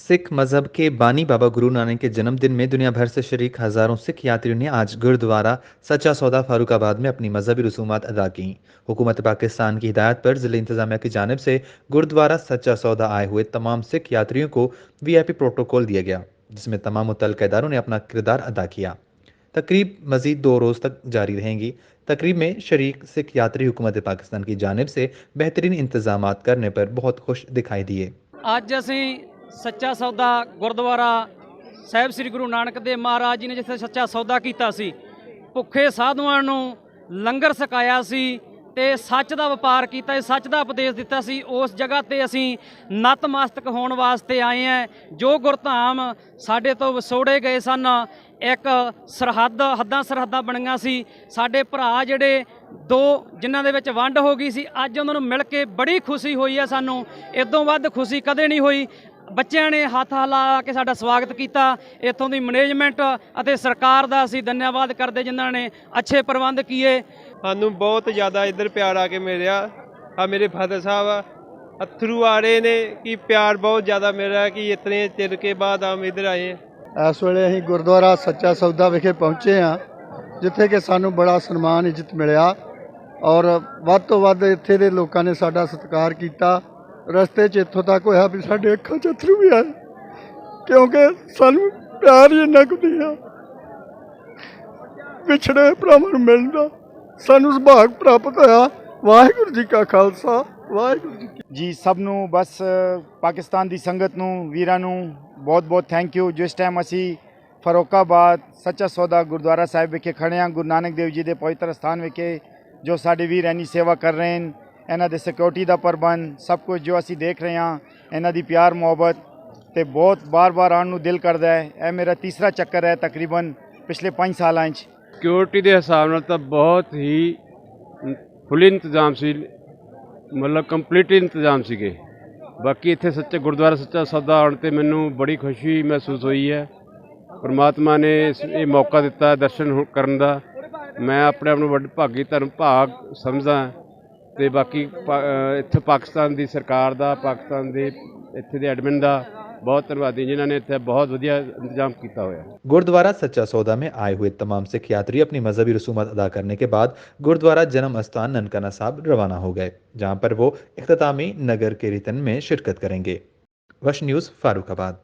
सिख मजहब के बानी बाबा गुरु नानक के जन्मदिन में दुनिया भर से शरीक हजारों सिख यात्रियों ने आज गुरुद्वारा सच्चा सौदा फारूकाबाद में अपनी मजहबी रसूमात अदा की। हुकूमत पाकिस्तान की हिदायत पर जिले इंतजामिया की जानिब से गुरुद्वारा सच्चा सौदा आए हुए तमाम सिख यात्रियों को वीआईपी प्रोटोकॉल दिया गया, जिसमें तमाम मुतल्लिका इदारों ने अपना किरदार अदा किया। तकरीब मजीद 2 रोज़ तक जारी रहेंगी। तकरीब में शरीक सिख यात्री हुकूमत पाकिस्तान की जानिब से बेहतरीन इंतजाम करने पर बहुत खुश दिखाई दिए। ਅੱਜ ਅਸੀਂ ਸੱਚਾ ਸੌਦਾ ਗੁਰਦੁਆਰਾ ਸਾਹਿਬ ਸ੍ਰੀ ਗੁਰੂ ਨਾਨਕ ਦੇਵ ਮਹਾਰਾਜ ਜੀ ਨੇ ਜਿੱਥੇ ਸੱਚਾ ਸੌਦਾ ਕੀਤਾ ਸੀ, ਭੁੱਖੇ ਸਾਧੂਆਂ ਨੂੰ ਲੰਗਰ ਛਕਾਇਆ ਸੀ ਤੇ ਸੱਚ ਦਾ ਵਪਾਰ ਕੀਤਾ, ਸੱਚ ਦਾ ਉਪਦੇਸ਼ ਦਿੱਤਾ ਸੀ। ਉਸ ਜਗ੍ਹਾ ਤੇ ਅਸੀਂ ਨਤਮਸਤਕ ਹੋਣ ਵਾਸਤੇ ਆਏ ਹਾਂ। ਜੋ ਗੁਰਧਾਮ ਸਾਡੇ ਤੋਂ ਵਿਛੋੜੇ ਗਏ ਸਨ, ਇੱਕ ਸਰਹੱਦਾਂ ਬਣੀਆਂ ਸੀ। ਸਾਡੇ ਭਰਾ ਜਿਹੜੇ ਦੋ ਜਿਨ੍ਹਾਂ ਦੇ ਵਿੱਚ ਵੰਡ ਹੋ ਗਈ ਸੀ, ਅੱਜ ਉਹਨਾਂ ਨੂੰ ਮਿਲ ਕੇ ਬੜੀ ਖੁਸ਼ੀ ਹੋਈ ਹੈ। ਸਾਨੂੰ ਇਦੋਂ ਵੱਧ ਖੁਸ਼ੀ ਕਦੇ ਨਹੀਂ ਹੋਈ। ਬੱਚਿਆਂ ਨੇ ਹੱਥ ਹਿਲਾ ਕੇ ਸਾਡਾ ਸਵਾਗਤ ਕੀਤਾ। ਇੱਥੋਂ ਦੀ ਮੈਨੇਜਮੈਂਟ ਅਤੇ ਸਰਕਾਰ ਦਾ ਅਸੀਂ ਧੰਨਵਾਦ ਕਰਦੇ, ਜਿਨ੍ਹਾਂ ਨੇ ਅੱਛੇ ਪ੍ਰਬੰਧ ਕੀਏ। ਸਾਨੂੰ ਬਹੁਤ ਜ਼ਿਆਦਾ ਇੱਧਰ ਪਿਆਰ ਆ ਕੇ ਮਿਲਿਆ। ਆ ਮੇਰੇ ਫਾਦਰ ਸਾਹਿਬ ਅਥਰੂ ਆ ਰਹੇ ਨੇ ਕਿ ਪਿਆਰ ਬਹੁਤ ਜ਼ਿਆਦਾ ਮਿਲ ਰਿਹਾ ਕਿ ਇਤਨੇ ਚਿਰ ਕੇ ਬਾਅਦ ਹਮ ਇੱਧਰ ਆਏ ਹਾਂ। ਇਸ ਵੇਲੇ ਅਸੀਂ ਗੁਰਦੁਆਰਾ ਸੱਚਾ ਸੌਦਾ ਵਿਖੇ ਪਹੁੰਚੇ ਹਾਂ, ਜਿੱਥੇ ਕਿ ਸਾਨੂੰ ਬੜਾ ਸਨਮਾਨ ਇੱਜ਼ਤ ਮਿਲਿਆ ਔਰ ਵੱਧ ਤੋਂ ਵੱਧ ਇੱਥੇ ਦੇ ਲੋਕਾਂ ਨੇ ਸਾਡਾ ਸਤਿਕਾਰ ਕੀਤਾ। ਰਸਤੇ 'ਚ ਇੱਥੋਂ ਤੱਕ ਹੋਇਆ ਵੀ ਸਾਡੇ ਅੱਖਾਂ 'ਚ ਅਥਰੂ ਵੀ ਆਏ, ਕਿਉਂਕਿ ਸਾਨੂੰ ਪਿਆਰ ਹੀ ਇੰਨਾ ਕੁ ਦਿਆ। ਵਿਛੜੇ ਭਰਾਵਾਂ ਨੂੰ ਮਿਲਣ ਦਾ ਸਾਨੂੰ ਸੁਭਾਗ ਪ੍ਰਾਪਤ ਹੋਇਆ। ਵਾਹਿਗੁਰੂ ਜੀ ਕਾ ਖਾਲਸਾ, ਵਾਹਿਗੁਰੂ ਜੀ ਕੀ ਜੀ। ਸਭ ਨੂੰ ਬਸ ਪਾਕਿਸਤਾਨ ਦੀ ਸੰਗਤ ਨੂੰ, ਵੀਰਾਂ ਨੂੰ ਬਹੁਤ ਬਹੁਤ ਥੈਂਕ ਯੂ। ਜਿਸ ਟਾਈਮ ਅਸੀਂ ਫਾਰੂਕਾਬਾਦ ਸੱਚਾ ਸੌਦਾ ਗੁਰਦੁਆਰਾ ਸਾਹਿਬ ਵਿਖੇ ਖੜ੍ਹੇ ਹਾਂ, ਗੁਰੂ ਨਾਨਕ ਦੇਵ ਜੀ ਦੇ ਪਵਿੱਤਰ ਸਥਾਨ ਵਿਖੇ, ਜੋ ਸਾਡੇ ਵੀਰ ਇੰਨੀ ਸੇਵਾ ਕਰ ਰਹੇ ਹਨ, ਇਹਨਾਂ ਦੇ ਸਿਕਿਉਰਿਟੀ ਦਾ ਪ੍ਰਬੰਧ ਸਭ ਕੁਝ ਜੋ ਅਸੀਂ ਦੇਖ ਰਹੇ ਹਾਂ, ਇਹਨਾਂ ਦੀ ਪਿਆਰ ਮੁਹੱਬਤ ਤੇ ਬਹੁਤ ਬਾਰ-ਬਾਰ ਆਉਣ ਨੂੰ ਦਿਲ ਕਰਦਾ ਹੈ। ਇਹ ਮੇਰਾ ਤੀਸਰਾ ਚੱਕਰ ਹੈ ਤਕਰੀਬਨ ਪਿਛਲੇ 5 ਸਾਲਾਂ 'ਚ। ਸਿਕਿਉਰਿਟੀ ਦੇ ਹਿਸਾਬ ਨਾਲ ਤਾਂ ਬਹੁਤ ਹੀ ਫੁੱਲ ਇੰਤਜ਼ਾਮ ਸੀ, ਮਤਲਬ ਕੰਪਲੀਟ ਇੰਤਜ਼ਾਮ ਸੀਗੇ। ਬਾਕੀ ਇੱਥੇ ਸੱਚੇ ਗੁਰਦੁਆਰਾ ਸੱਚਾ ਸੌਦਾ ਆਉਣ 'ਤੇ ਮੈਨੂੰ ਬੜੀ ਖੁਸ਼ੀ ਮਹਿਸੂਸ ਹੋਈ ਹੈ। ਪਰਮਾਤਮਾ ਨੇ ਇਹ ਮੌਕਾ ਦਿੱਤਾ ਦਰਸ਼ਨ ਕਰਨ ਦਾ। ਮੈਂ ਆਪਣੇ ਆਪ ਨੂੰ ਵੱਡ ਭਾਗੀ ਧਰਮ ਭਾਗ ਸਮਝਦਾ। ਤੇ ਬਾਕੀ ਇੱਥੇ ਪਾਕਿਸਤਾਨ ਦੀ ਸਰਕਾਰ ਦਾ, ਪਾਕਿਸਤਾਨ ਦੇ ਇੱਥੇ ਦੇ ਐਡਮਿਨ ਦਾ बहुत धन्यवादी, जिन्होंने इतने बहुत वधिया इंतजाम किया हुआ है। गुरुद्वारा सच्चा सौदा में आए हुए तमाम सिख यात्री अपनी मजहबी रसूमात अदा करने के बाद गुरुद्वारा जन्म स्थान ननकाना साहब रवाना हो गए, जहां पर वो इख्तितामी नगर कीर्तन में शिरकत करेंगे। वश न्यूज़ फारूकाबाद।